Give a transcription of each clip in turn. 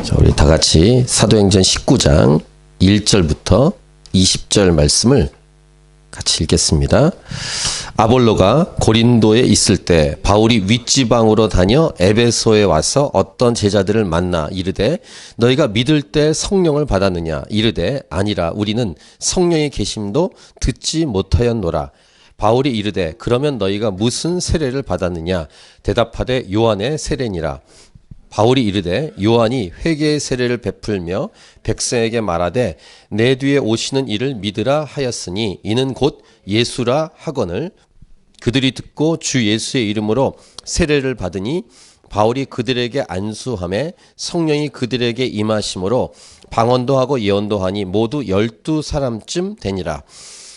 자, 우리 다 같이 사도행전 19장 1절부터 20절 말씀을 같이 읽겠습니다. 아볼로가 고린도에 있을 때 바울이 윗지방으로 다녀 에베소에 와서 어떤 제자들을 만나 이르되 너희가 믿을 때 성령을 받았느냐 이르되 아니라 우리는 성령의 계심도 듣지 못하였노라. 바울이 이르되 그러면 너희가 무슨 세례를 받았느냐 대답하되 요한의 세례니라. 바울이 이르되 요한이 회개의 세례를 베풀며 백성에게 말하되 내 뒤에 오시는 이를 믿으라 하였으니 이는 곧 예수라 하거늘 그들이 듣고 주 예수의 이름으로 세례를 받으니 바울이 그들에게 안수하매 성령이 그들에게 임하심으로 방언도 하고 예언도 하니 모두 12사람쯤 되니라.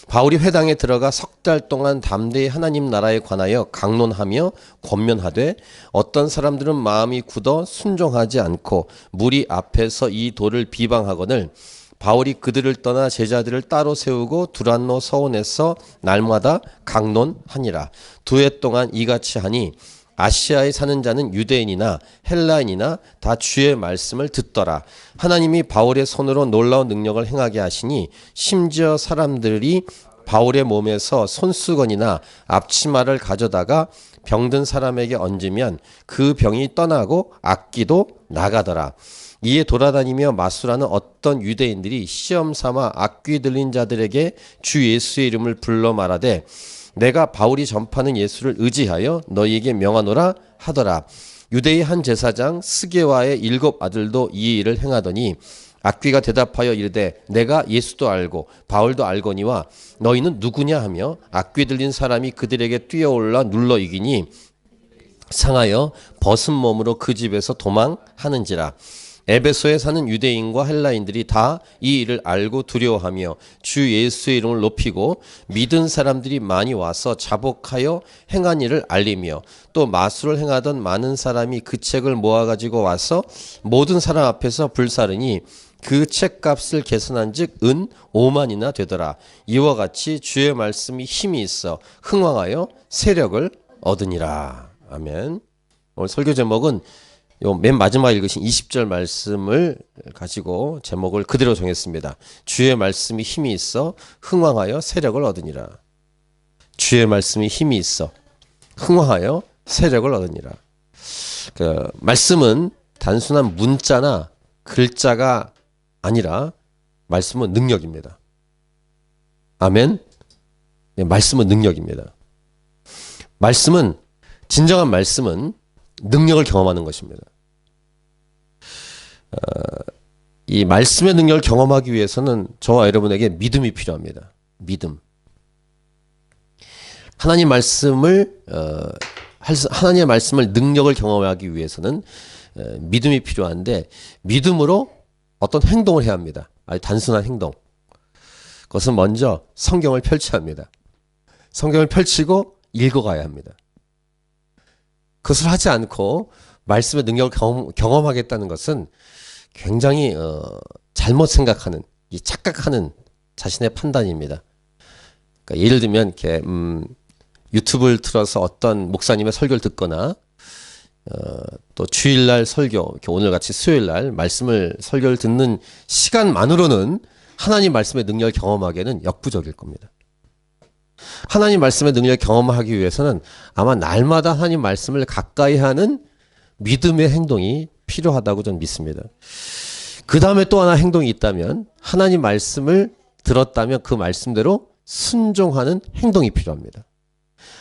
바울이 회당에 들어가 석 달 동안 담대히 하나님 나라에 관하여 강론하며 권면하되 어떤 사람들은 마음이 굳어 순종하지 않고 무리 앞에서 이 도를 비방하거늘 바울이 그들을 떠나 제자들을 따로 세우고 두란노 서원에서 날마다 강론하니라. 2해 동안 이같이 하니 아시아에 사는 자는 유대인이나 헬라인이나 다 주의 말씀을 듣더라. 하나님이 바울의 손으로 놀라운 능력을 행하게 하시니 심지어 사람들이 바울의 몸에서 손수건이나 앞치마를 가져다가 병든 사람에게 얹으면 그 병이 떠나고 악기도 나가더라. 이에 돌아다니며 마술하는 어떤 유대인들이 시험 삼아 악귀 들린 자들에게 주 예수의 이름을 불러 말하되 내가 바울이 전파하는 예수를 의지하여 너희에게 명하노라 하더라. 유대의 한 제사장 스게와의 7 아들도 이 일을 행하더니 악귀가 대답하여 이르되 내가 예수도 알고 바울도 알거니와 너희는 누구냐 하며 악귀 들린 사람이 그들에게 뛰어올라 눌러 이기니 상하여 벗은 몸으로 그 집에서 도망하는지라. 에베소에 사는 유대인과 헬라인들이 다 이 일을 알고 두려워하며 주 예수의 이름을 높이고 믿은 사람들이 많이 와서 자복하여 행한 일을 알리며 또 마술을 행하던 많은 사람이 그 책을 모아가지고 와서 모든 사람 앞에서 불사르니 그 책값을 계산한 즉 은 5만이나 되더라. 이와 같이 주의 말씀이 힘이 있어 흥왕하여 세력을 얻으니라. 아멘. 오늘 설교 제목은 요 맨 마지막 읽으신 20절 말씀을 가지고 제목을 그대로 정했습니다. 주의 말씀이 힘이 있어 흥왕하여 세력을 얻으니라. 주의 말씀이 힘이 있어 흥왕하여 세력을 얻으니라. 그 말씀은 단순한 문자나 글자가 아니라 말씀은 능력입니다. 아멘. 네, 말씀은 능력입니다. 말씀은 진정한 말씀은 능력을 경험하는 것입니다. 이 말씀의 능력을 경험하기 위해서는 저와 여러분에게 믿음이 필요합니다. 믿음. 하나님의 말씀을 능력을 경험하기 위해서는 믿음이 필요한데 믿음으로 어떤 행동을 해야 합니다. 아주 단순한 행동. 그것은 먼저 성경을 펼쳐야 합니다. 성경을 펼치고 읽어가야 합니다. 그것을 하지 않고 말씀의 능력을 경험하겠다는 것은 굉장히 잘못 생각하는, 착각하는 자신의 판단입니다. 그러니까 예를 들면 이렇게 유튜브를 틀어서 어떤 목사님의 설교를 듣거나 또 주일날 설교, 오늘같이 수요일날 설교를 듣는 시간만으로는 하나님 말씀의 능력을 경험하기에는 역부족일 겁니다. 하나님 말씀의 능력을 경험하기 위해서는 아마 날마다 하나님 말씀을 가까이 하는 믿음의 행동이 필요하다고 저는 믿습니다. 그 다음에 또 하나 행동이 있다면 하나님 말씀을 들었다면 그 말씀대로 순종하는 행동이 필요합니다.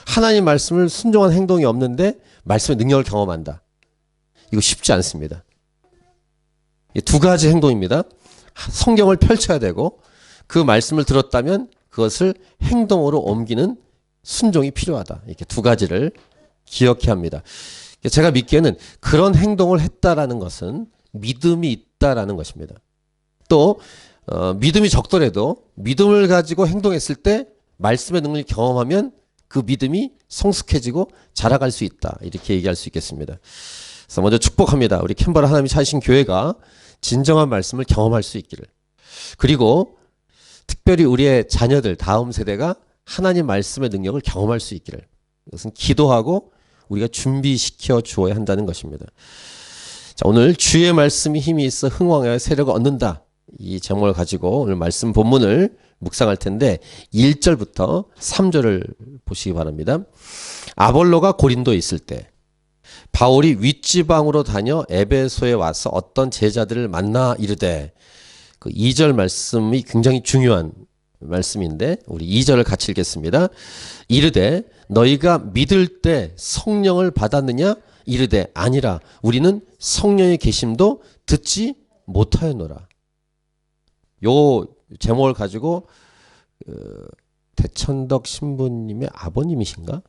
하나님 말씀을 순종하는 행동이 없는데 말씀의 능력을 경험한다. 이거 쉽지 않습니다. 두 가지 행동입니다. 성경을 펼쳐야 되고 그 말씀을 들었다면 그것을 행동으로 옮기는 순종이 필요하다. 이렇게 두 가지를 기억해야 합니다. 제가 믿기에는 그런 행동을 했다라는 것은 믿음이 있다라는 것입니다. 또 믿음이 적더라도 믿음을 가지고 행동했을 때 말씀의 능력을 경험하면 그 믿음이 성숙해지고 자라갈 수 있다. 이렇게 얘기할 수 있겠습니다. 그래서 먼저 축복합니다. 우리 캔버라 하나님이 찾으신 교회가 진정한 말씀을 경험할 수 있기를. 그리고 특별히 우리의 자녀들, 다음 세대가 하나님 말씀의 능력을 경험할 수 있기를. 이것은 기도하고 우리가 준비시켜 주어야 한다는 것입니다. 자, 오늘 주의 말씀이 힘이 있어 흥왕하여 세력을 얻는다. 이 제목을 가지고 오늘 말씀 본문을 묵상할 텐데 1절부터 3절을 보시기 바랍니다. 아볼로가 고린도에 있을 때 바울이 윗지방으로 다녀 에베소에 와서 어떤 제자들을 만나 이르되, 그 2절 말씀이 굉장히 중요한 말씀인데 우리 2절을 같이 읽겠습니다. 이르되 너희가 믿을 때 성령을 받았느냐? 이르되 아니라 우리는 성령의 계심도 듣지 못하였노라. 요 제목을 가지고 대천덕 신부님의 아버님이신가?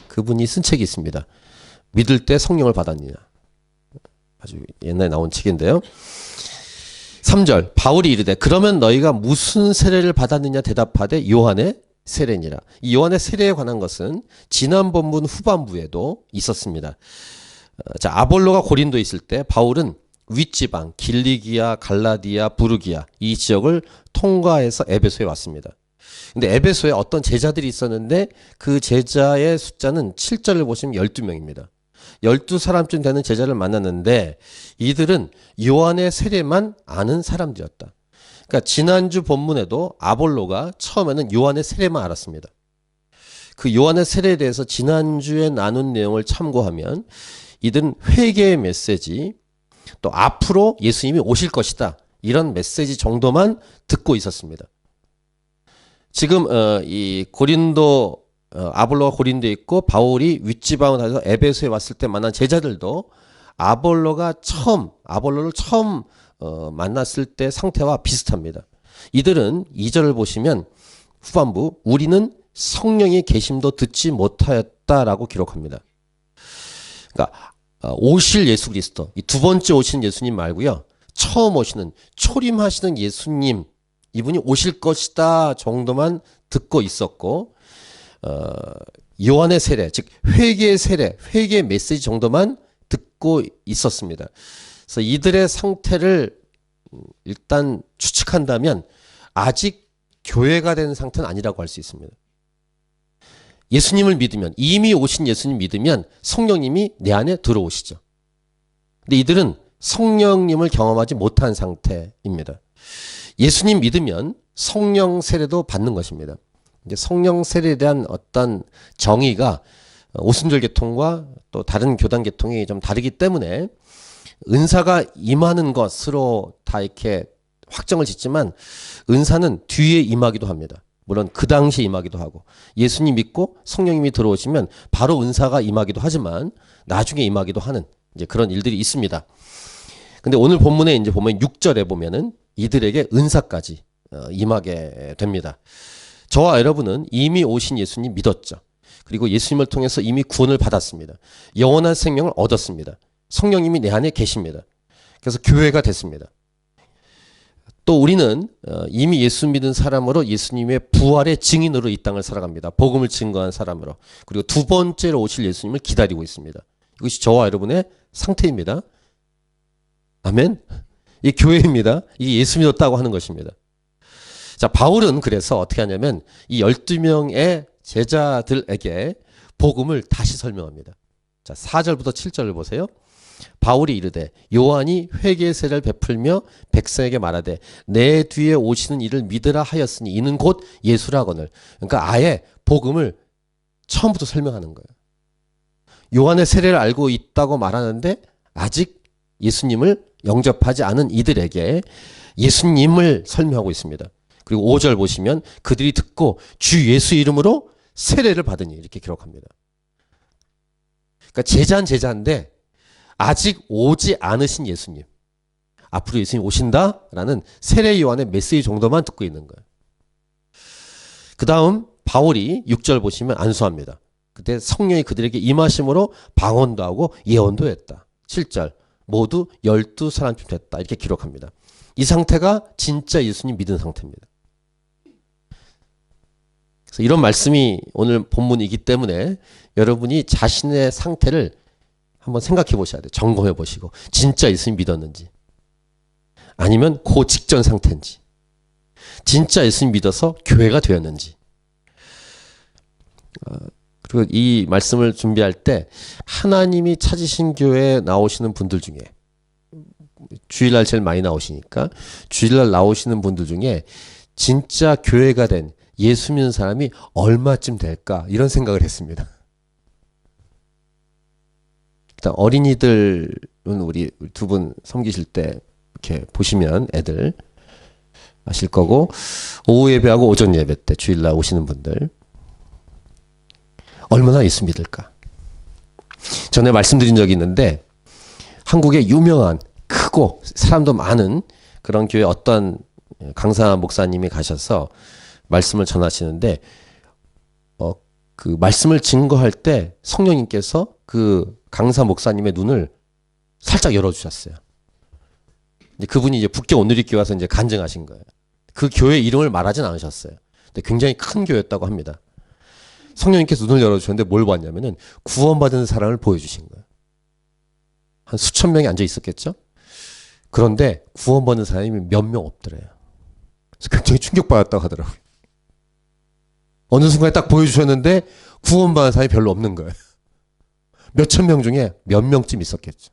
그분이 쓴 책이 있습니다. 믿을 때 성령을 받았느냐. 아주 옛날에 나온 책인데요. 3절 바울이 이르되 그러면 너희가 무슨 세례를 받았느냐 대답하되 요한의 세례니라. 이 요한의 세례에 관한 것은 지난 본문 후반부에도 있었습니다. 자, 아볼로가 고린도에 있을 때 바울은 윗지방 길리기아, 갈라디아, 부르기아 이 지역을 통과해서 에베소에 왔습니다. 근데 에베소에 어떤 제자들이 있었는데 그 제자의 숫자는 7절을 보시면 12명입니다. 12사람쯤 되는 제자를 만났는데 이들은 요한의 세례만 아는 사람들이었다. 그러니까 지난주 본문에도 아볼로가 처음에는 요한의 세례만 알았습니다. 그 요한의 세례에 대해서 지난주에 나눈 내용을 참고하면 이들은 회개의 메시지, 또 앞으로 예수님이 오실 것이다, 이런 메시지 정도만 듣고 있었습니다. 지금 이 고린도 아볼로가 고린도에 있고 바울이 윗지방을 다녀서 에베소에 왔을 때 만난 제자들도 아볼로를 처음 만났을 때 상태와 비슷합니다. 이들은 2절을 보시면 후반부 우리는 성령의 계심도 듣지 못하였다라고 기록합니다. 그러니까 오실 예수 그리스도, 이 두 번째 오신 예수님 말고요, 처음 오시는 초림하시는 예수님, 이분이 오실 것이다 정도만 듣고 있었고, 요한의 세례, 즉 회개의 세례, 회개의 메시지 정도만 듣고 있었습니다. 그래서 이들의 상태를 일단 추측한다면 아직 교회가 된 상태는 아니라고 할 수 있습니다. 예수님을 믿으면, 이미 오신 예수님 믿으면 성령님이 내 안에 들어오시죠. 근데 이들은 성령님을 경험하지 못한 상태입니다. 예수님 믿으면 성령 세례도 받는 것입니다. 이제 성령 세례에 대한 어떤 정의가 오순절 계통과 또 다른 교단 계통이 좀 다르기 때문에 은사가 임하는 것으로 다 이렇게 확정을 짓지만 은사는 뒤에 임하기도 합니다. 물론 그 당시에 임하기도 하고, 예수님 믿고 성령님이 들어오시면 바로 은사가 임하기도 하지만 나중에 임하기도 하는 이제 그런 일들이 있습니다. 근데 오늘 본문에 이제 보면 6절에 보면은 이들에게 은사까지 임하게 됩니다. 저와 여러분은 이미 오신 예수님 믿었죠. 그리고 예수님을 통해서 이미 구원을 받았습니다. 영원한 생명을 얻었습니다. 성령님이 내 안에 계십니다. 그래서 교회가 됐습니다. 또 우리는 이미 예수 믿은 사람으로 예수님의 부활의 증인으로 이 땅을 살아갑니다. 복음을 증거한 사람으로. 그리고 두 번째로 오실 예수님을 기다리고 있습니다. 이것이 저와 여러분의 상태입니다. 아멘. 이 교회입니다. 이게 예수 믿었다고 하는 것입니다. 자, 바울은 그래서 어떻게 하냐면 이 12명의 제자들에게 복음을 다시 설명합니다. 자, 4절부터 7절을 보세요. 바울이 이르되 요한이 회개의 세례를 베풀며 백성에게 말하되 내 뒤에 오시는 이를 믿으라 하였으니 이는 곧 예수라거늘. 그러니까 아예 복음을 처음부터 설명하는 거예요. 요한의 세례를 알고 있다고 말하는데 아직 예수님을 영접하지 않은 이들에게 예수님을 설명하고 있습니다. 그리고 5절 보시면 그들이 듣고 주 예수 이름으로 세례를 받으니 이렇게 기록합니다. 그러니까 제자는 제자인데 아직 오지 않으신 예수님, 앞으로 예수님 오신다라는 세례 요한의 메시지 정도만 듣고 있는 거예요. 그 다음 바울이 6절 보시면 안수합니다. 그때 성령이 그들에게 임하심으로 방언도 하고 예언도 했다. 7절 모두 12사람쯤 됐다 이렇게 기록합니다. 이 상태가 진짜 예수님 믿은 상태입니다. 그래서 이런 말씀이 오늘 본문이기 때문에 여러분이 자신의 상태를 한번 생각해 보셔야 돼요. 점검해 보시고 진짜 예수님 믿었는지, 아니면 그 직전 상태인지, 진짜 예수님 믿어서 교회가 되었는지. 그리고 이 말씀을 준비할 때 하나님이 찾으신 교회에 나오시는 분들 중에 주일날 제일 많이 나오시니까 주일날 나오시는 분들 중에 진짜 교회가 된 예수 믿는 사람이 얼마쯤 될까 이런 생각을 했습니다. 일단 어린이들은 우리 두 분 섬기실 때 이렇게 보시면 애들 아실 거고 오후 예배하고 오전 예배 때 주일날 오시는 분들 얼마나 예수 믿을까? 전에 말씀드린 적이 있는데 한국의 유명한 크고 사람도 많은 그런 교회 어떤 강사 목사님이 가셔서 말씀을 전하시는데 그 말씀을 증거할 때 성령님께서 그 강사 목사님의 눈을 살짝 열어주셨어요. 그분이 이제 북경 온누리교회 와서 이제 간증하신 거예요. 그 교회 이름을 말하진 않으셨어요. 근데 굉장히 큰 교회였다고 합니다. 성령님께서 눈을 열어주셨는데 뭘 봤냐면은 구원받은 사람을 보여주신 거예요. 한 수천 명이 앉아 있었겠죠? 그런데 구원받는 사람이 몇 명 없더래요. 그래서 굉장히 충격받았다고 하더라고요. 어느 순간에 딱 보여주셨는데 구원받은 사람이 별로 없는 거예요. 몇천 명 중에 몇 명쯤 있었겠죠.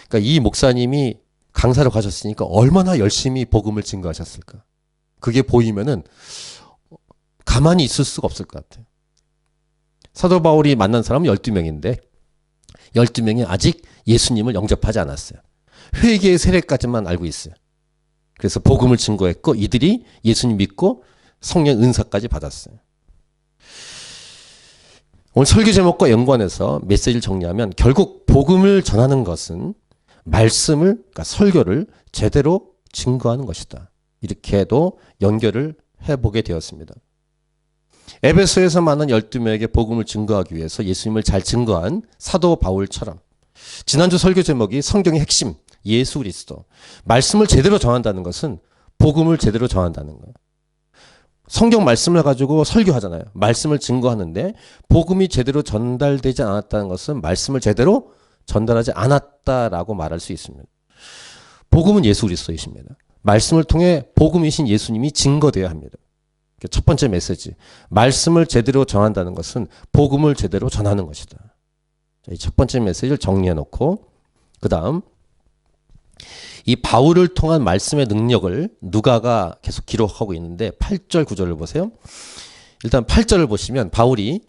그러니까 이 목사님이 강사로 가셨으니까 얼마나 열심히 복음을 증거하셨을까. 그게 보이면은 가만히 있을 수가 없을 것 같아요. 사도 바울이 만난 사람은 12명인데 12명이 아직 예수님을 영접하지 않았어요. 회개의 세례까지만 알고 있어요. 그래서 복음을 증거했고 이들이 예수님 믿고 성령 은사까지 받았어요. 오늘 설교 제목과 연관해서 메시지를 정리하면 결국 복음을 전하는 것은 말씀을, 그러니까 설교를 제대로 증거하는 것이다. 이렇게도 연결을 해보게 되었습니다. 에베소에서 만난 12명에게 복음을 증거하기 위해서 예수님을 잘 증거한 사도 바울처럼 지난주 설교 제목이 성경의 핵심, 예수 그리스도. 말씀을 제대로 전한다는 것은 복음을 제대로 전한다는 거예요. 성경 말씀을 가지고 설교하잖아요. 말씀을 증거하는데 복음이 제대로 전달되지 않았다는 것은 말씀을 제대로 전달하지 않았다라고 말할 수 있습니다. 복음은 예수 그리스도이십니다. 말씀을 통해 복음이신 예수님이 증거되어야 합니다. 첫 번째 메시지. 말씀을 제대로 전한다는 것은 복음을 제대로 전하는 것이다. 이 첫 번째 메시지를 정리해 놓고 그 다음 이 바울을 통한 말씀의 능력을 누가가 계속 기록하고 있는데 8절 9절을 보세요. 일단 8절을 보시면 바울이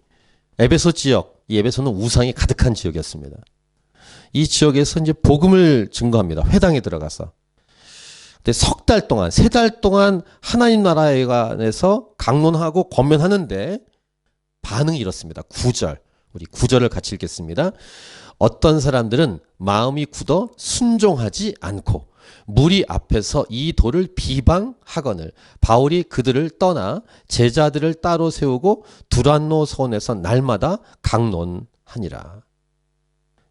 에베소 지역, 이 에베소는 우상이 가득한 지역이었습니다. 이 지역에서 이제 복음을 증거합니다. 회당에 들어가서. 근데 석 달 동안, 세 달 동안 하나님 나라에 관해서 강론하고 권면하는데 반응이 이렇습니다. 9절. 우리 9절을 같이 읽겠습니다. 어떤 사람들은 마음이 굳어 순종하지 않고 무리 앞에서 이 도를 비방하거늘 바울이 그들을 떠나 제자들을 따로 세우고 두란노 서원에서 날마다 강론하니라.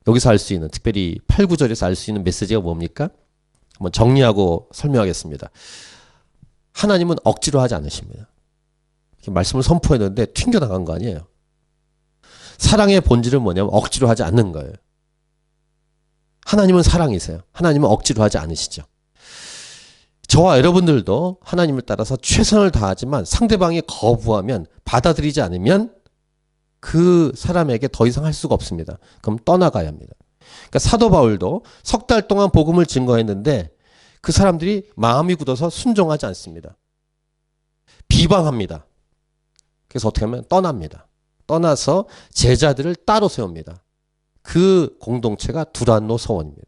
여기서 알 수 있는, 특별히 8, 9절에서 알 수 있는 메시지가 뭡니까? 한번 정리하고 설명하겠습니다. 하나님은 억지로 하지 않으십니다. 말씀을 선포했는데 튕겨나간 거 아니에요. 사랑의 본질은 뭐냐면 억지로 하지 않는 거예요. 하나님은 사랑이세요. 하나님은 억지로 하지 않으시죠. 저와 여러분들도 하나님을 따라서 최선을 다하지만 상대방이 거부하면, 받아들이지 않으면 그 사람에게 더 이상 할 수가 없습니다. 그럼 떠나가야 합니다. 그러니까 사도 바울도 석 달 동안 복음을 증거했는데 그 사람들이 마음이 굳어서 순종하지 않습니다. 비방합니다. 그래서 어떻게 하면 떠납니다. 떠나서 제자들을 따로 세웁니다. 그 공동체가 두란노 서원입니다.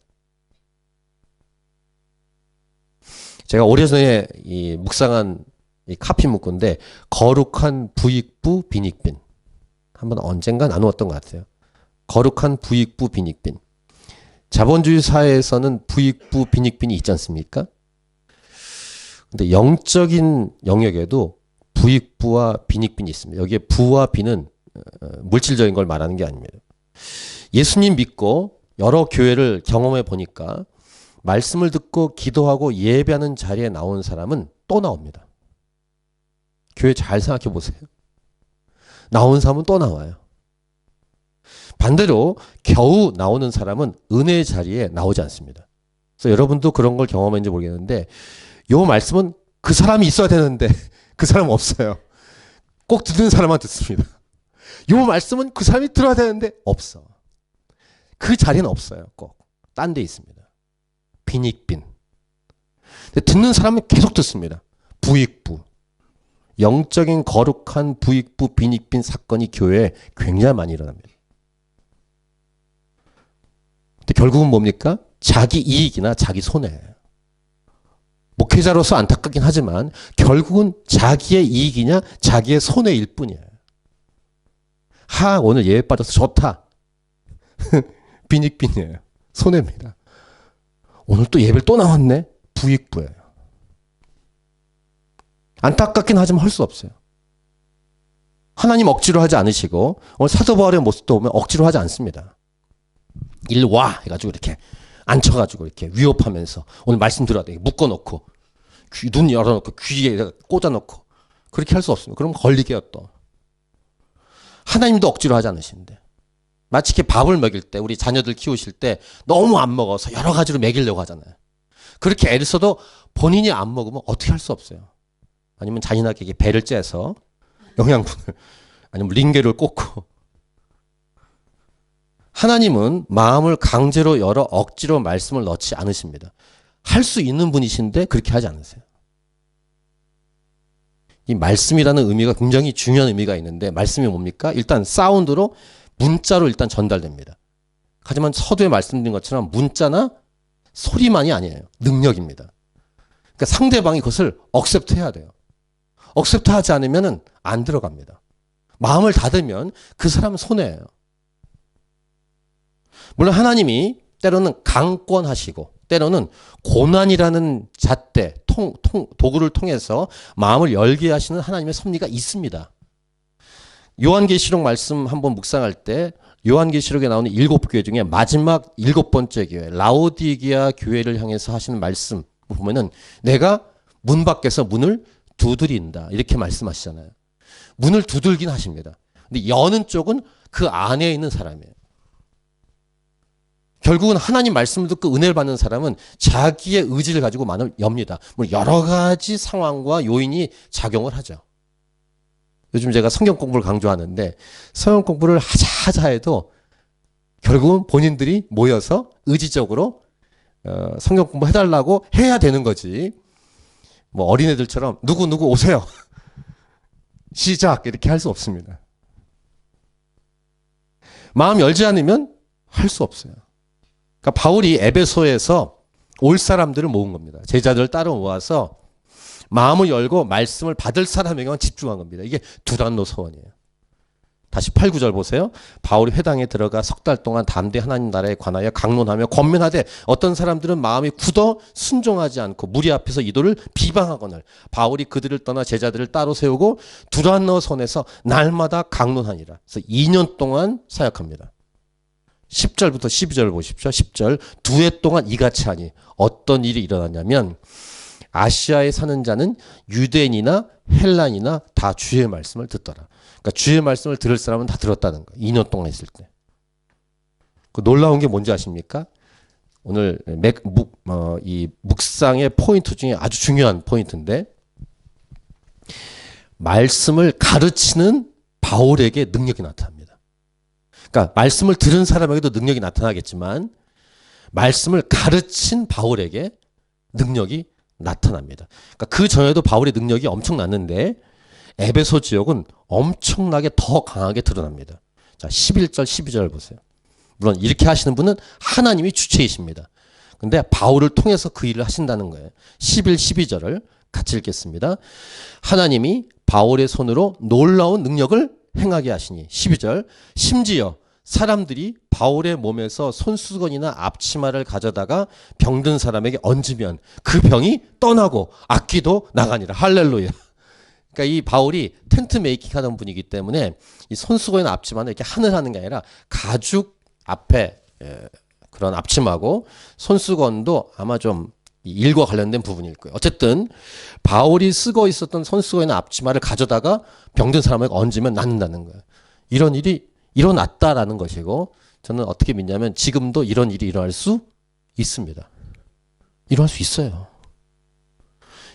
제가 오래전에 이 묵상한 이 카피 문구인데 거룩한 부익부 빈익빈. 한번 언젠가 나누었던 것 같아요. 거룩한 부익부 빈익빈. 자본주의 사회에서는 부익부 빈익빈이 있지 않습니까? 근데 영적인 영역에도 부익부와 빈익빈이 있습니다. 여기에 부와 빈은 물질적인 걸 말하는 게 아닙니다. 예수님 믿고 여러 교회를 경험해 보니까 말씀을 듣고 기도하고 예배하는 자리에 나온 사람은 또 나옵니다. 교회 잘 생각해 보세요. 나온 사람은 또 나와요. 반대로 겨우 나오는 사람은 은혜의 자리에 나오지 않습니다. 그래서 여러분도 그런 걸 경험했는지 모르겠는데 이 말씀은 그 사람이 있어야 되는데 그 사람 없어요. 꼭 듣는 사람만 듣습니다. 요 말씀은 그 사람이 들어야 되는데 없어. 그 자리는 없어요. 꼭. 딴 데 있습니다. 빈익빈. 근데 듣는 사람은 계속 듣습니다. 부익부. 영적인 거룩한 부익부 빈익빈 사건이 교회에 굉장히 많이 일어납니다. 근데 결국은 뭡니까? 자기 이익이나 자기 손해. 목회자로서 안타깝긴 하지만 결국은 자기의 이익이냐 자기의 손해일 뿐이에요. 오늘 예배 빠져서 좋다. 빈익빈이에요. 손해입니다. 오늘 또 예배를 또 나왔네. 부익부예요. 안타깝긴 하지만 할 수 없어요. 하나님 억지로 하지 않으시고 오늘 사도 바울의 모습도 보면 억지로 하지 않습니다. 일 와 해가지고 이렇게 앉혀가지고 이렇게 위협하면서 오늘 말씀 들어야 돼. 묶어놓고 눈 열어놓고 귀에 꽂아놓고 그렇게 할 수 없습니다. 그럼 걸리게요 또. 하나님도 억지로 하지 않으시는데 마치 이렇게 밥을 먹일 때 우리 자녀들 키우실 때 너무 안 먹어서 여러 가지로 먹이려고 하잖아요. 그렇게 애를 써도 본인이 안 먹으면 어떻게 할 수 없어요. 아니면 잔인하게 배를 째서 영양분을 아니면 링겔을 꽂고. 하나님은 마음을 강제로 열어 억지로 말씀을 넣지 않으십니다. 할 수 있는 분이신데 그렇게 하지 않으세요. 이 말씀이라는 의미가 굉장히 중요한 의미가 있는데 말씀이 뭡니까? 일단 사운드로 문자로 일단 전달됩니다. 하지만 서두에 말씀드린 것처럼 문자나 소리만이 아니에요. 능력입니다. 그러니까 상대방이 그것을 억셉트 해야 돼요. 억셉트 하지 않으면 안 들어갑니다. 마음을 닫으면 그 사람은 손해예요. 물론 하나님이 때로는 강권하시고 때로는 고난이라는 잣대, 도구를 통해서 마음을 열게 하시는 하나님의 섭리가 있습니다. 요한계시록 말씀 한번 묵상할 때 요한계시록에 나오는 7교회 중에 마지막 7번째 교회 라오디게아 교회를 향해서 하시는 말씀 보면은 내가 문 밖에서 문을 두드린다 이렇게 말씀하시잖아요. 문을 두들긴 하십니다. 근데 여는 쪽은 그 안에 있는 사람이에요. 결국은 하나님 말씀을 듣고 은혜를 받는 사람은 자기의 의지를 가지고 문을 엽니다. 여러 가지 상황과 요인이 작용을 하죠. 요즘 제가 성경 공부를 강조하는데 성경 공부를 하자 해도 결국은 본인들이 모여서 의지적으로 성경 공부 해달라고 해야 되는 거지. 뭐 어린애들처럼 누구 오세요. 시작 이렇게 할 수 없습니다. 마음 열지 않으면 할 수 없어요. 그러니까 바울이 에베소에서 올 사람들을 모은 겁니다. 제자들을 따로 모아서 마음을 열고 말씀을 받을 사람에게만 집중한 겁니다. 이게 두란노 서원이에요. 다시 8, 9절 보세요. 바울이 회당에 들어가 석 달 동안 담대 하나님 나라에 관하여 강론하며 권면하되 어떤 사람들은 마음이 굳어 순종하지 않고 무리 앞에서 이도를 비방하거늘 바울이 그들을 떠나 제자들을 따로 세우고 두란노 선에서 날마다 강론하니라. 그래서 2년 동안 사역합니다. 10절부터 12절 보십시오. 10절 두 해 동안 이같이 하니 어떤 일이 일어났냐면 아시아에 사는 자는 유대인이나 헬란이나 다 주의 말씀을 듣더라. 그러니까 주의 말씀을 들을 사람은 다 들었다는 거예요. 2년 동안 했을 때. 그 놀라운 게 뭔지 아십니까? 오늘 이 묵상의 포인트 중에 아주 중요한 포인트인데 말씀을 가르치는 바울에게 능력이 나타납니다. 그러니까 말씀을 들은 사람에게도 능력이 나타나겠지만 말씀을 가르친 바울에게 능력이 나타납니다. 그러니까 그 전에도 바울의 능력이 엄청났는데 에베소 지역은 엄청나게 더 강하게 드러납니다. 자, 11절, 12절 보세요. 물론 이렇게 하시는 분은 하나님이 주체이십니다. 근데 바울을 통해서 그 일을 하신다는 거예요. 11, 12절을 같이 읽겠습니다. 하나님이 바울의 손으로 놀라운 능력을 행하게 하시니 12절 심지어 사람들이 바울의 몸에서 손수건이나 앞치마를 가져다가 병든 사람에게 얹으면 그 병이 떠나고 악귀도 나가니라. 할렐루야. 그러니까 이 바울이 텐트 메이킹 하던 분이기 때문에 이 손수건이나 앞치마는 이렇게 하는 게 아니라 가죽 앞에 그런 앞치마고 손수건도 아마 좀 일과 관련된 부분일 거예요. 어쨌든 바울이 쓰고 있었던 손수건이나 앞치마를 가져다가 병든 사람에게 얹으면 낫는다는 거예요. 이런 일이 일어났다라는 것이고 저는 어떻게 믿냐면 지금도 이런 일이 일어날 수 있습니다. 일어날 수 있어요.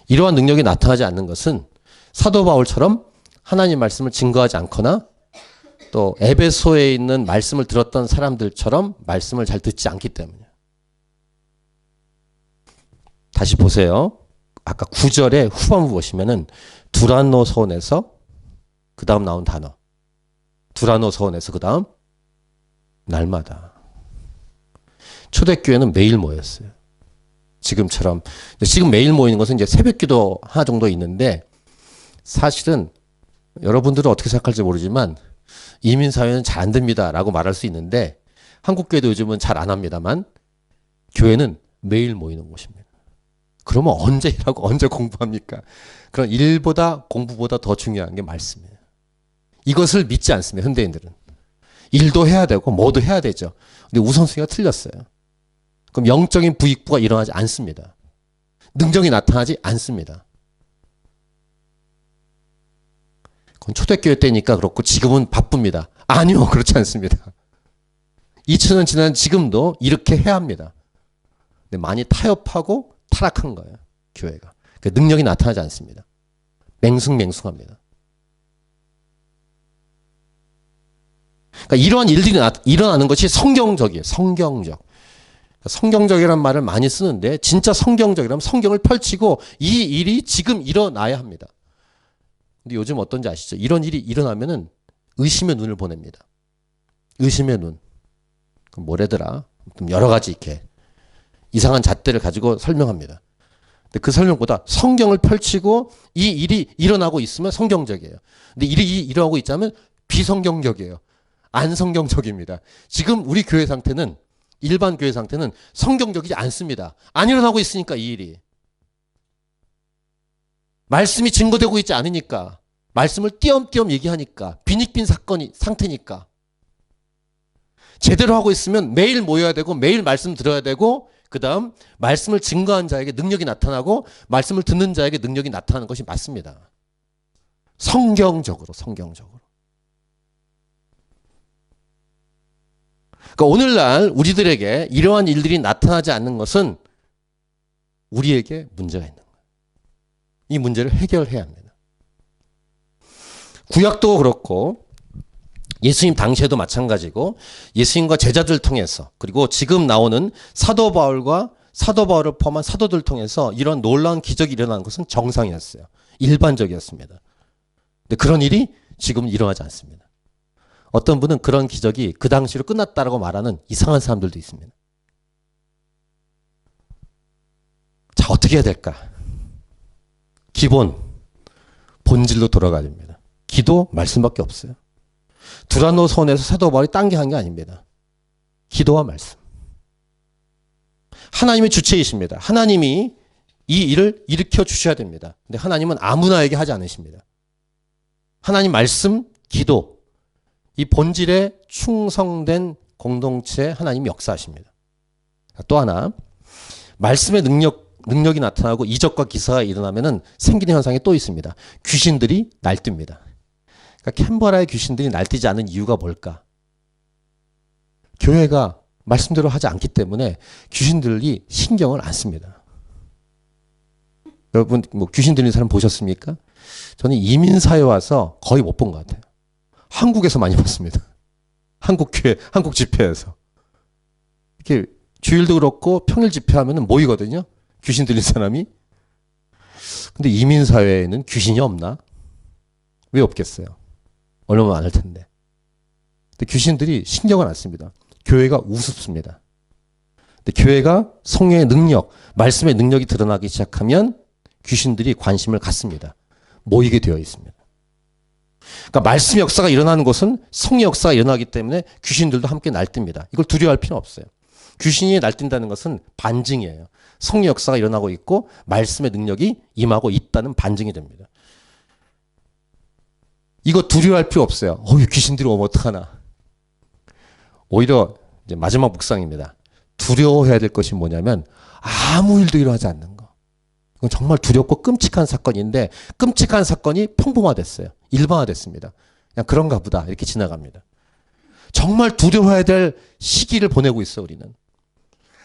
이러한 능력이 나타나지 않는 것은 사도 바울처럼 하나님 말씀을 증거하지 않거나 또 에베소에 있는 말씀을 들었던 사람들처럼 말씀을 잘 듣지 않기 때문이에요. 다시 보세요. 아까 9절의 후반부 보시면은 두란노 서원에서 그 다음 나온 단어. 두란노 서원에서 그 다음 날마다. 초대교회는 매일 모였어요. 지금처럼. 지금 매일 모이는 것은 이제 새벽기도 하나 정도 있는데 사실은 여러분들은 어떻게 생각할지 모르지만 이민사회는 잘 안 됩니다 라고 말할 수 있는데 한국교회도 요즘은 잘 안 합니다만 교회는 매일 모이는 곳입니다. 그러면 언제 일하고 언제 공부합니까? 그런 일보다 공부보다 더 중요한 게 말씀이에요. 이것을 믿지 않습니다. 현대인들은. 일도 해야 되고 뭐도 해야 되죠. 근데 우선순위가 틀렸어요. 그럼 영적인 부익부가 일어나지 않습니다. 능력이 나타나지 않습니다. 그건 초대교회 때니까 그렇고 지금은 바쁩니다. 아니요. 그렇지 않습니다. 2000년 지난 지금도 이렇게 해야 합니다. 근데 많이 타협하고 타락한 거예요. 교회가. 그러니까 능력이 나타나지 않습니다. 맹숭맹숭합니다. 그러니까 이러한 일들이 일어나는 것이 성경적이에요. 성경적. 성경적이라는 말을 많이 쓰는데 진짜 성경적이라면 성경을 펼치고 이 일이 지금 일어나야 합니다. 근데 요즘 어떤지 아시죠? 이런 일이 일어나면은 의심의 눈을 보냅니다. 의심의 눈. 그럼 뭐래더라? 여러 가지 이렇게 이상한 잣대를 가지고 설명합니다. 근데 그 설명보다 성경을 펼치고 이 일이 일어나고 있으면 성경적이에요. 근데 일이 일어나고 있자면 비성경적이에요. 안성경적입니다. 지금 우리 교회 상태는 일반 교회 상태는 성경적이지 않습니다. 안 일어나고 있으니까 이 일이. 말씀이 증거되고 있지 않으니까. 말씀을 띄엄띄엄 얘기하니까. 빈익빈 상태니까. 제대로 하고 있으면 매일 모여야 되고 매일 말씀 들어야 되고 그 다음 말씀을 증거한 자에게 능력이 나타나고 말씀을 듣는 자에게 능력이 나타나는 것이 맞습니다. 성경적으로. 그러니까 오늘날 우리들에게 이러한 일들이 나타나지 않는 것은 우리에게 문제가 있는 거예요. 이 문제를 해결해야 합니다. 구약도 그렇고 예수님 당시에도 마찬가지고 예수님과 제자들 통해서 그리고 지금 나오는 사도 바울과 사도 바울을 포함한 사도들 통해서 이런 놀라운 기적이 일어나는 것은 정상이었어요. 일반적이었습니다. 근데 그런 일이 지금 일어나지 않습니다. 어떤 분은 그런 기적이 그 당시로 끝났다라고 말하는 이상한 사람들도 있습니다. 자, 어떻게 해야 될까? 기본, 본질로 돌아가야 됩니다. 기도, 말씀밖에 없어요. 두란노 서원에서 사도 바울이 딴 게 한 게 아닙니다. 기도와 말씀. 하나님의 주체이십니다. 하나님이 이 일을 일으켜 주셔야 됩니다. 근데 하나님은 아무나에게 하지 않으십니다. 하나님 말씀, 기도. 이 본질에 충성된 공동체에 하나님이 역사하십니다. 또 하나, 말씀의 능력이 나타나고 이적과 기사가 일어나면은 생기는 현상이 또 있습니다. 귀신들이 날뜁니다. 그러니까 캔버라의 귀신들이 날뛰지 않는 이유가 뭘까? 교회가 말씀대로 하지 않기 때문에 귀신들이 신경을 안 씁니다. 여러분 뭐 귀신 들리는 사람 보셨습니까? 저는 이민사회 와서 거의 못 본 것 같아요. 한국에서 많이 봤습니다. 한국 교회, 한국 집회에서. 이렇게 주일도 그렇고 평일 집회하면 모이거든요. 귀신 들린 사람이. 근데 이민사회에는 귀신이 없나? 왜 없겠어요? 얼마나 많을 텐데. 근데 귀신들이 신경을 안 씁니다. 교회가 우습습니다. 근데 교회가 성령의 능력, 말씀의 능력이 드러나기 시작하면 귀신들이 관심을 갖습니다. 모이게 되어 있습니다. 그러니까 말씀 역사가 일어나는 것은 성령 역사가 일어나기 때문에 귀신들도 함께 날뜁니다. 이걸 두려워할 필요 없어요. 귀신이 날뛴다는 것은 반증이에요. 성령 역사가 일어나고 있고 말씀의 능력이 임하고 있다는 반증이 됩니다. 이거 두려워할 필요 없어요. 귀신들이 오면 어떡하나. 오히려 이제 마지막 묵상입니다. 두려워해야 될 것이 뭐냐면 아무 일도 일어나지 않는 거. 이건 정말 두렵고 끔찍한 사건인데 끔찍한 사건이 평범화됐어요. 일반화됐습니다. 그냥 그런가 보다 이렇게 지나갑니다. 정말 두려워해야 될 시기를 보내고 있어 우리는.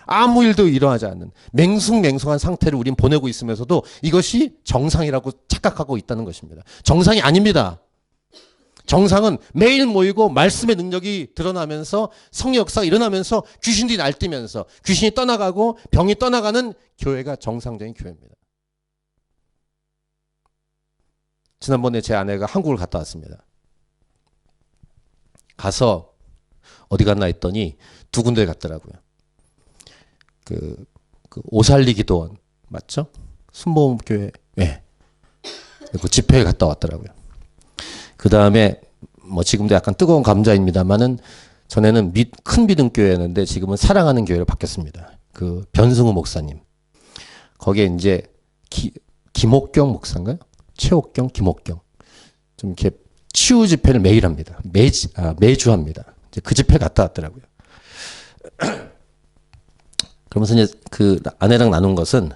아무 일도 일어나지 않는 맹숭맹숭한 상태를 우린 보내고 있으면서도 이것이 정상이라고 착각하고 있다는 것입니다. 정상이 아닙니다. 정상은 매일 모이고 말씀의 능력이 드러나면서 성령 역사가 일어나면서 귀신들이 날뛰면서 귀신이 떠나가고 병이 떠나가는 교회가 정상적인 교회입니다. 지난번에 제 아내가 한국을 갔다 왔습니다. 가서 어디 갔나 했더니 두 군데 갔더라고요. 그 오살리 기도원 맞죠? 순복음교회 그 집회에 갔다 왔더라고요. 그 다음에 뭐 지금도 약간 뜨거운 감자입니다만은 전에는 큰 믿음교회였는데 지금은 사랑하는 교회로 바뀌었습니다. 그 변승우 목사님. 거기에 이제 김옥경 목사인가요? 최옥경, 김옥경. 좀 이렇게 치유 집회를 매일 합니다. 매주 합니다. 이제 그 집회 갔다 왔더라고요. 그러면서 이제 그 아내랑 나눈 것은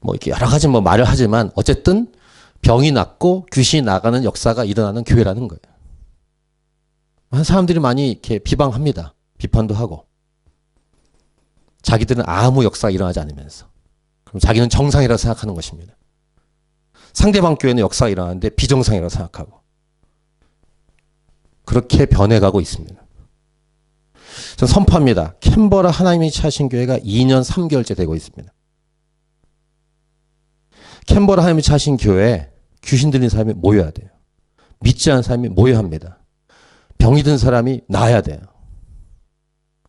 뭐 이렇게 여러 가지 뭐 말을 하지만 어쨌든 병이 낫고 귀신이 나가는 역사가 일어나는 교회라는 거예요. 사람들이 많이 이렇게 비방합니다. 비판도 하고. 자기들은 아무 역사가 일어나지 않으면서. 그럼 자기는 정상이라고 생각하는 것입니다. 상대방 교회는 역사가 일어나는데 비정상이라고 생각하고. 그렇게 변해가고 있습니다. 저는 선포합니다. 캔버라 하나님이 차신 교회가 2년 3개월째 되고 있습니다. 캔버라 하나님이 차신 교회에 귀신 들린 사람이 모여야 돼요. 믿지 않은 사람이 모여야 합니다. 병이 든 사람이 나아야 돼요.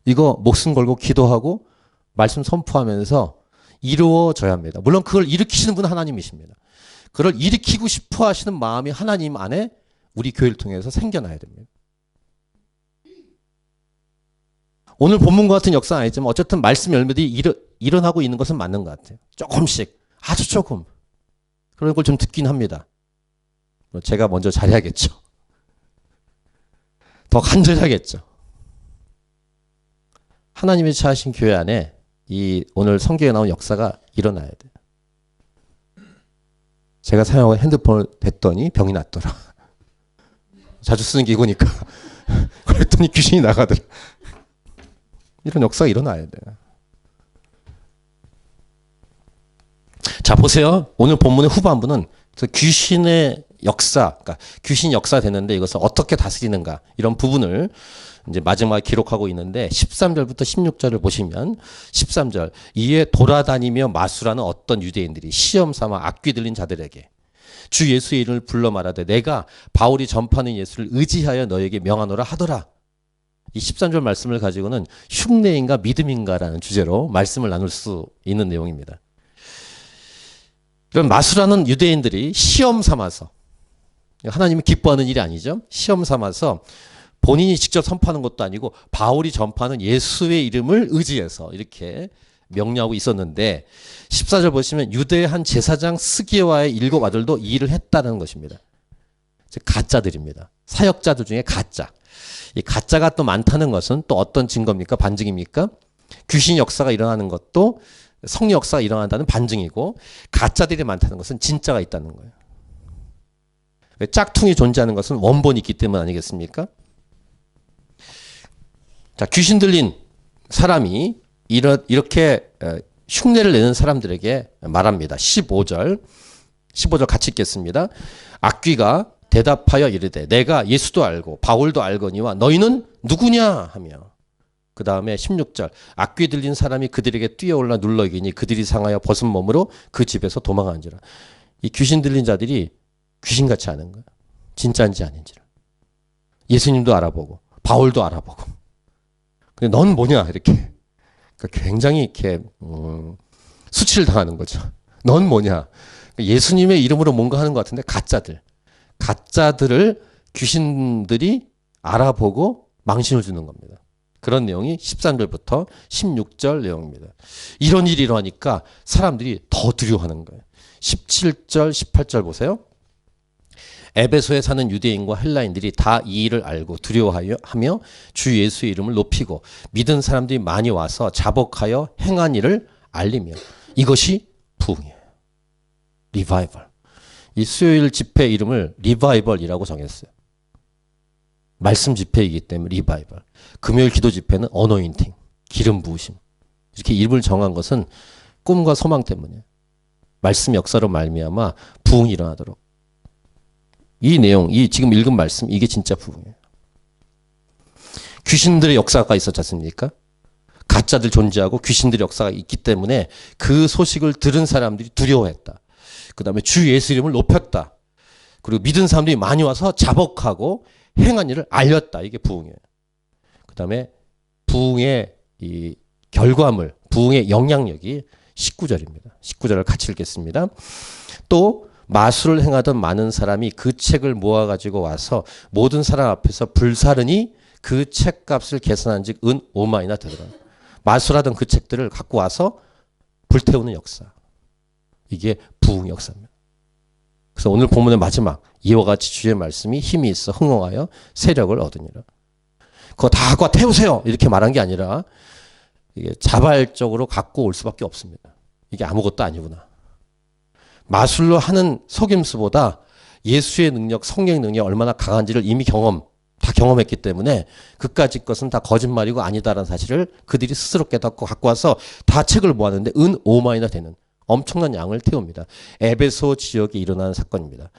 이거 목숨 걸고 기도하고 말씀 선포하면서 이루어져야 합니다. 물론 그걸 일으키시는 분은 하나님이십니다. 그걸 일으키고 싶어 하시는 마음이 하나님 안에 우리 교회를 통해서 생겨나야 됩니다. 오늘 본문과 같은 역사는 아니지만 어쨌든 말씀 열매들이 일어나고 있는 것은 맞는 것 같아요. 조금씩, 아주 조금. 그런 걸 좀 듣긴 합니다. 제가 먼저 잘해야겠죠. 더 간절해야겠죠. 하나님이 차하신 교회 안에 이 오늘 성경에 나온 역사가 일어나야 돼요. 제가 사용하고 핸드폰을 댔더니 병이 났더라. 자주 쓰는 기구니까. 그랬더니 귀신이 나가더라. 이런 역사가 일어나야 돼요. 자, 보세요. 오늘 본문의 후반부는 귀신의 역사, 그러니까 귀신 역사 되는데 이것을 어떻게 다스리는가 이런 부분을 이제 마지막에 기록하고 있는데 13절부터 16절을 보시면 13절 이에 돌아다니며 마술하는 어떤 유대인들이 시험 삼아 악귀 들린 자들에게 주 예수의 이름을 불러 말하되 내가 바울이 전파하는 예수를 의지하여 너에게 명하노라 하더라. 이 13절 말씀을 가지고는 흉내인가 믿음인가라는 주제로 말씀을 나눌 수 있는 내용입니다. 이런 마술하는 유대인들이 시험 삼아서 하나님이 기뻐하는 일이 아니죠. 시험 삼아서 본인이 직접 선포하는 것도 아니고 바울이 전파하는 예수의 이름을 의지해서 이렇게 명령하고 있었는데 14절 보시면 유대의 한 제사장 스기와의 7 아들도 이 일을 했다는 것입니다. 즉 가짜들입니다. 사역자들 중에 가짜. 이 가짜가 또 많다는 것은 또 어떤 증거입니까? 반증입니까? 귀신 역사가 일어나는 것도 성령 역사가 일어난다는 반증이고 가짜들이 많다는 것은 진짜가 있다는 거예요. 짝퉁이 존재하는 것은 원본이 있기 때문 아니겠습니까? 자, 귀신 들린 사람이 이렇게 흉내를 내는 사람들에게 말합니다. 15절 같이 읽겠습니다. 악귀가 대답하여 이르되 내가 예수도 알고 바울도 알거니와 너희는 누구냐 하며 그 다음에 16절 악귀 들린 사람이 그들에게 뛰어올라 눌러 이기니 그들이 상하여 벗은 몸으로 그 집에서 도망하는지라. 이 귀신 들린 자들이 귀신같이 아는 거야. 진짜인지 아닌지를. 예수님도 알아보고 바울도 알아보고. 근데 넌 뭐냐 이렇게. 그러니까 굉장히 이렇게 수치를 당하는 거죠. 넌 뭐냐. 예수님의 이름으로 뭔가 하는 것 같은데 가짜들을 귀신들이 알아보고 망신을 주는 겁니다. 그런 내용이 13절부터 16절 내용입니다. 이런 일이 일어나니까 사람들이 더 두려워하는 거예요. 17절, 18절 보세요. 에베소에 사는 유대인과 헬라인들이 다 이 일을 알고 두려워하며 주 예수의 이름을 높이고 믿은 사람들이 많이 와서 자복하여 행한 일을 알리며 이것이 부흥이에요. 리바이벌. 이 수요일 집회 이름을 리바이벌이라고 정했어요. 말씀 집회이기 때문에 리바이벌. 금요일 기도 집회는 어노인팅, 기름 부으심. 이렇게 이름을 정한 것은 꿈과 소망 때문이에요. 말씀 역사로 말미암아 부흥이 일어나도록. 이 내용, 이 지금 읽은 말씀, 이게 진짜 부흥이에요. 귀신들의 역사가 있었지 않습니까? 가짜들 존재하고 귀신들의 역사가 있기 때문에 그 소식을 들은 사람들이 두려워했다. 그 다음에 주 예수 이름을 높였다. 그리고 믿은 사람들이 많이 와서 자복하고 행한 일을 알렸다. 이게 부흥이에요. 그 다음에 부흥의 이 결과물, 부흥의 영향력이 19절입니다. 19절을 같이 읽겠습니다. 또 마술을 행하던 많은 사람이 그 책을 모아가지고 와서 모든 사람 앞에서 불사르니 그 책값을 계산한 즉 은 5만이나 되더라. 마술하던 그 책들을 갖고 와서 불태우는 역사. 이게 부흥 역사입니다. 그래서 오늘 본문의 마지막 이와 같이 주의 말씀이 힘이 있어 흥흥하여 세력을 얻으니라. 그거 다 갖고 와 태우세요. 이렇게 말한 게 아니라 이게 자발적으로 갖고 올 수밖에 없습니다. 이게 아무것도 아니구나. 마술로 하는 속임수보다 예수의 능력, 성령의 능력이 얼마나 강한지를 이미 다 경험했기 때문에 그까짓 것은 다 거짓말이고 아니다라는 사실을 그들이 스스로 깨닫고 갖고 와서 다 책을 모았는데 은 5만이나 되는 엄청난 양을 태웁니다. 에베소 지역에 일어나는 사건입니다.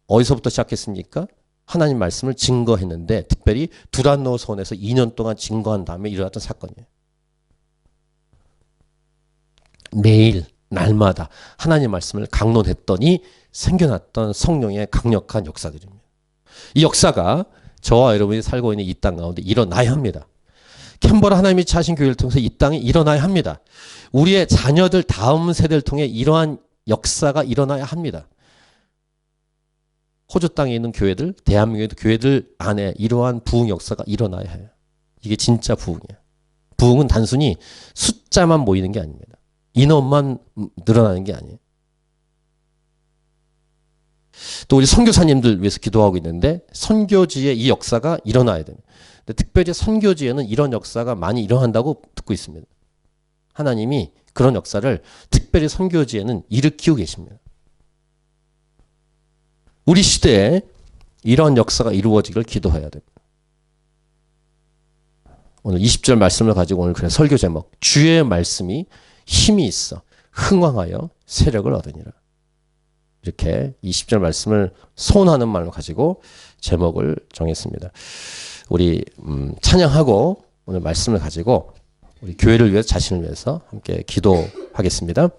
어디서부터 시작했습니까? 하나님 말씀을 증거했는데 특별히 두란노선에서 2년 동안 증거한 다음에 일어났던 사건이에요. 매일 날마다 하나님 말씀을 강론했더니 생겨났던 성령의 강력한 역사들입니다. 이 역사가 저와 여러분이 살고 있는 이 땅 가운데 일어나야 합니다. 캔버라 하나님이 차신 교회를 통해서 이 땅에 일어나야 합니다. 우리의 자녀들 다음 세대를 통해 이러한 역사가 일어나야 합니다. 호주 땅에 있는 교회들, 대한민국의 교회들 안에 이러한 부흥 역사가 일어나야 해요. 이게 진짜 부흥이에요. 부흥은 단순히 숫자만 모이는 게 아닙니다. 인원만 늘어나는 게 아니에요. 또 우리 선교사님들 위해서 기도하고 있는데 선교지에 이 역사가 일어나야 됩니다. 근데 특별히 선교지에는 이런 역사가 많이 일어난다고 듣고 있습니다. 하나님이 그런 역사를 특별히 선교지에는 일으키고 계십니다. 우리 시대에 이런 역사가 이루어지길 기도해야 됩니다. 오늘 20절 말씀을 가지고 오늘 그냥 설교 제목 주의 말씀이 힘이 있어 흥왕하여 세력을 얻으니라. 이렇게 20절 말씀을 소원하는 말로 가지고 제목을 정했습니다. 우리 찬양하고 오늘 말씀을 가지고 우리 교회를 위해서 자신을 위해서 함께 기도하겠습니다.